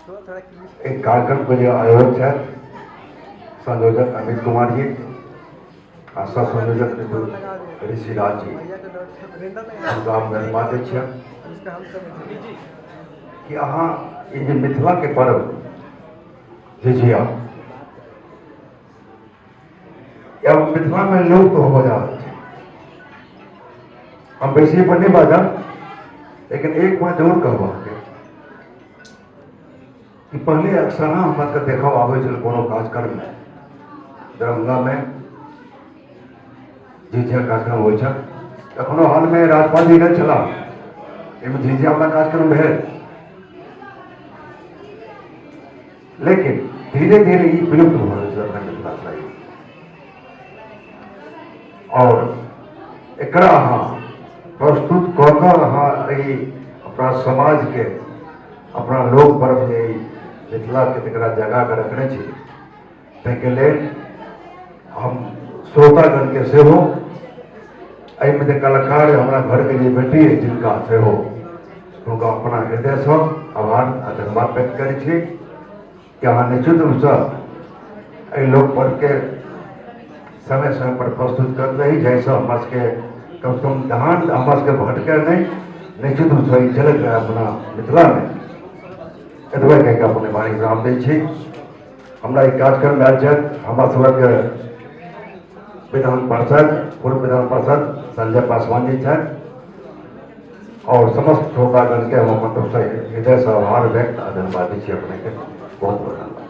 एक कार्यक्रम के जो आयोजक है संयोजक अमित कुमार जी, आशा संयोजक ऋषि राज जी, उनका हम धन्यवाद छियै कि अहाँ ये जो मिथिला के पर्व झिझिया या मिथिला में लोग तो हो जा रहे थे। हम बेसी पर नहीं बाजा, लेकिन एक बात जरूर कहबा कि पहले अक्सर हमरा देखा आवे छल कोनो कार्यक्रम में दरभंगा में झिझिया कार्यक्रम हो तखनो हाल में राजपाल जी नहीं चला झिझिया वाला कार्यक्रम भेल, लेकिन धीरे धीरे ये विलुप्त हो रहा है और एकरा अहाँ प्रस्तुत कर अपना समाज के अपना लोक पर्व जे मिथिला के तकरा जगह के रखने छी ताहिके लेल हम श्रोतागण के सेहो एहिमे कलाकार हमारा घर के जे बेटी है जिनका सेहो हुनका अपना हृदय से आभार आ धन्यवाद व्यक्त करै छी कि अहाँ निश्चित रूप से लोक पर्व के समय समय पर प्रस्तुत कर रही जैसा हमारे कम से कम ध्यान हमारे भटके नहीं निश्चित रूप से झलक रहा अपना मिथिला में एतबे कह के अपने वाणी विराम दै छी। हमरा एक कार्यक्रम में आयल छथि हमरा सबक विधान पार्षद पूर्व विधान पार्षद संजय पासवान जी छथि और समस्त श्रोतागण के हम अपन तरफ से हृदय से आभार व्यक्त आ धन्यवाद दै छी अपने के बहुत बहुत धन्यवाद।